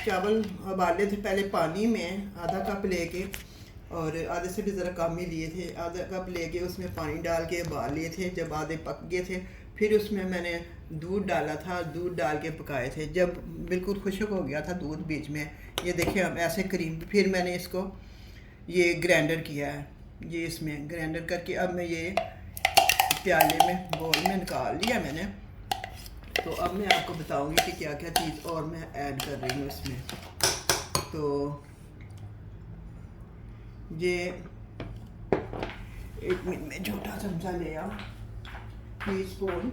चावल उबाले थे पहले पानी में आधा कप लेके, और आधे से भी ज़रा कम ही लिए थे, आधा कप लेके उसमें पानी डाल के उबाल लिए थे। जब आधे पक गए थे फिर उसमें मैंने दूध डाला था, दूध डाल के पकाए थे। जब बिल्कुल खुश्क हो गया था दूध बीच में, ये देखिए अब ऐसे क्रीम, फिर मैंने इसको ये ग्राइंडर किया है, ये इसमें ग्राइंडर करके अब मैं ये प्याले में बोल में निकाल लिया मैंने। तो अब मैं आपको बताऊंगी कि क्या क्या चीज़ और मैं ऐड कर रही हूँ इसमें। तो ये 1 मिनट में छोटा चमचा ले आओ, टीस्पून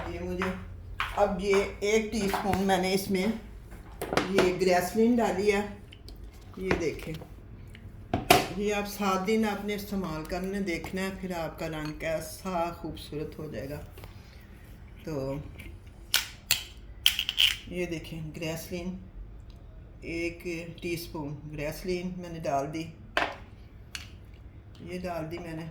ये मुझे, अब ये 1 टीस्पून मैंने इसमें ये ग्रेसलीन डाली है। ये देखें, ये आप 7 दिन आपने इस्तेमाल करने देखना है, फिर आपका रंग कैसा खूबसूरत हो जाएगा। तो ये देखें ग्रेसलीन, 1 टीस्पून ग्रेसलीन मैंने डाल दी, ये डाल दी मैंने,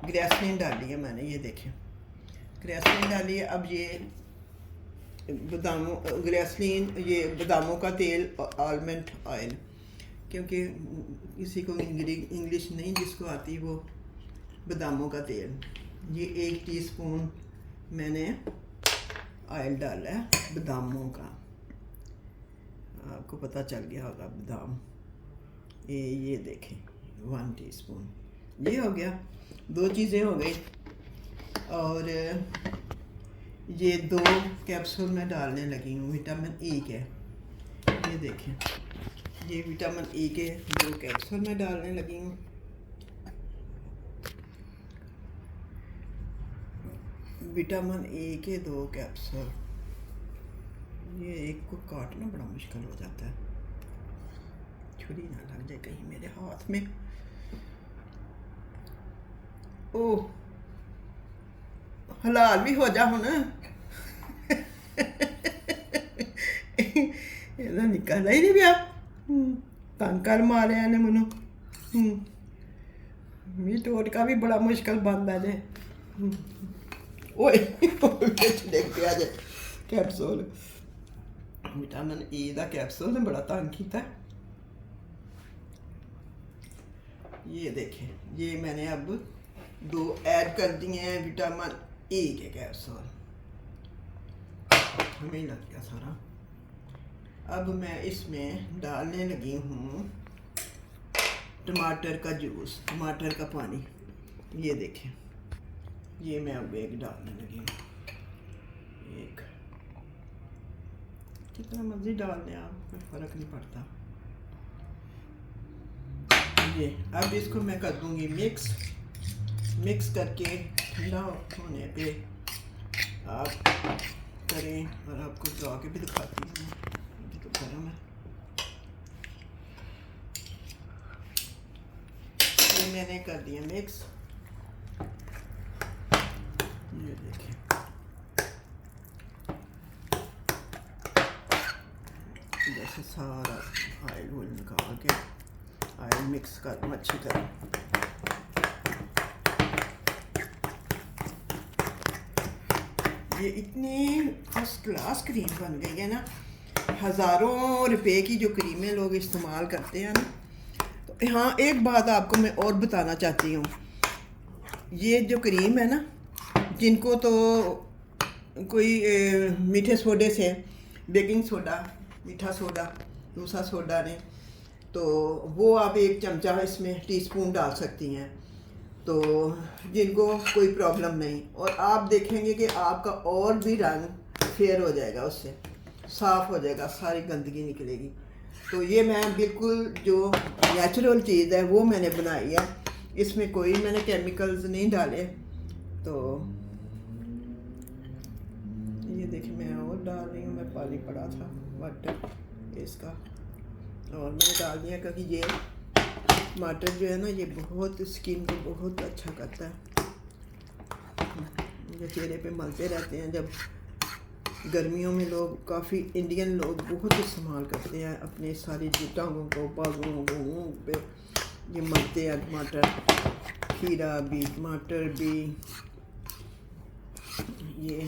ग्रेसलीन डाली है मैंने, ये देखें ग्रेसलीन डाली है। अब ये बादामों, ग्रेसलीन, ये बादामों का तेल, आलमंड ऑयल, क्योंकि किसी को इंग्लिश नहीं जिसको आती वो बादामों का तेल, ये 1 टीस्पून मैंने ऑयल डाला है बादामों का, आपको पता चल गया होगा बादाम, ये देखें 1 टीस्पून, ये हो गया, 2 चीज़ें हो गई। और ये 2 कैप्सूल मैं डालने लगी हूँ विटामिन ई के, ये देखें ये विटामिन ई के 2 कैप्सूल मैं डालने लगी हूँ। विटामिन ई के 2 कैप्सूल, ये एक को काटना बड़ा मुश्किल हो जाता है, छुरी ना लग जाए कहीं मेरे हाथ में। ओह हलाल भी हो जा हुण ਇਹਦਾ ਨਿਕਲਦਾ ਹੀ ਨਹੀਂ ਪਿਆ, ਤੰਗ ਕਰ ਮਾਰਿਆ ਨੇ ਮੈਨੂੰ। ਮੀ ਟੋਟਕਾ ਵੀ ਬੜਾ ਮੁਸ਼ਕਲ ਬਣਦਾ ਜੇ। ਓਏ ਵਿੱਚ ਡਿੱਗ ਪਿਆ ਜੇ कैप्सूल, विटामिन ई का कैप्सूल ने बड़ा तंग किया। ये देखें, ये मैंने अब 2 ऐड कर दिए हैं विटामिन ई के कैप्सूल, हमें लग गया सारा। अब मैं इसमें डालने लगी हूँ टमाटर का जूस, टमाटर का पानी, ये देखें ये मैं अब 1 डालने लगी हूँ, 1, कितना मर्जी डाल दें आप, कोई फ़र्क नहीं पड़ता। ये अब इसको मैं कर दूँगी मिक्स करके ठंडा होने पे आप करें, और आपको चला के भी दिखाती हूँ, अभी तो गर्म है। ये मैंने कर दिया मिक्स, ये देखिए जैसे सारा ऑयल वॉयल निकाल के ऑयल मिक्स कर दूँ अच्छी तरह। ये इतनी फर्स्ट क्लास क्रीम बन गई है ना, हज़ारों रुपए की जो क्रीमें लोग इस्तेमाल करते हैं ना। तो हाँ एक बात आपको मैं और बताना चाहती हूँ, ये जो क्रीम है ना, जिनको तो कोई मीठे सोडे से, बेकिंग सोडा, मीठा सोडा, दूसरा सोडा ने, तो वो आप 1 चमचा इसमें टीस्पून डाल सकती हैं, तो जिनको कोई प्रॉब्लम नहीं, और आप देखेंगे कि आपका और भी रंग फेयर हो जाएगा, उससे साफ़ हो जाएगा, सारी गंदगी निकलेगी। तो ये मैं बिल्कुल जो नेचुरल चीज़ है वो मैंने बनाई है, इसमें कोई मैंने केमिकल्स नहीं डाले। तो ये देखिए मैं और डाल रही हूँ, मैं पानी पड़ा था वाटर इसका, और मैंने डाल दिया क्योंकि ये टमाटर जो है ना ये बहुत स्किन को बहुत अच्छा करता है, जो चेहरे पे मलते रहते हैं। जब गर्मियों में लोग काफ़ी इंडियन लोग बहुत इस्तेमाल करते हैं अपने सारी टांगों को, बाजुओं को, मुँह पे ये मलते हैं टमाटर, खीरा भी, टमाटर भी, ये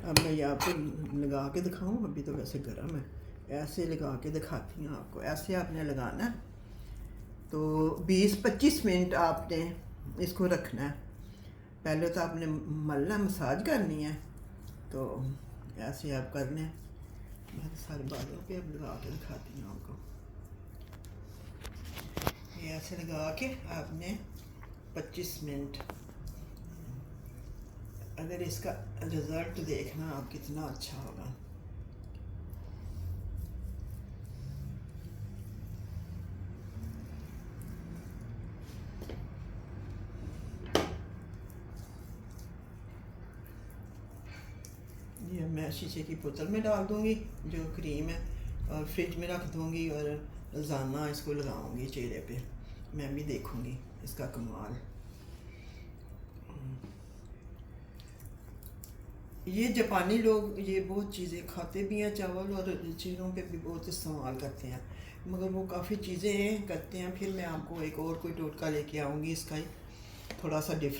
अब मैं यहाँ पे लगा के दिखाऊँ। अभी तो वैसे गर्म है, ऐसे लगा के दिखाती हूँ आपको। ऐसे आपने लगाना है, तो 20-25 मिनट आपने इसको रखना है। पहले तो आपने मलना, मसाज करनी है, तो ऐसे आप कर लें। मैं सारे बालों पे अब लगा के दिखाती हूँ आपको। ये ऐसे लगा के आपने 25 मिनट, अगर इसका रिज़ल्ट देखना आप कितना अच्छा होगा। ये मैं शीशे की बोतल में डाल दूँगी जो क्रीम है, और फ्रिज में रख दूँगी, और रोज़ाना इसको लगाऊँगी चेहरे पे। मैं भी देखूँगी इसका कमाल। ये जापानी लोग ये बहुत चीज़ें खाते भी हैं, चावल और चीज़ों पे भी बहुत इस्तेमाल करते हैं, मगर वो काफ़ी चीज़ें करते हैं। फिर मैं आपको एक और कोई टोटका लेके आऊँगी इसका ही थोड़ा सा डिफरेंट।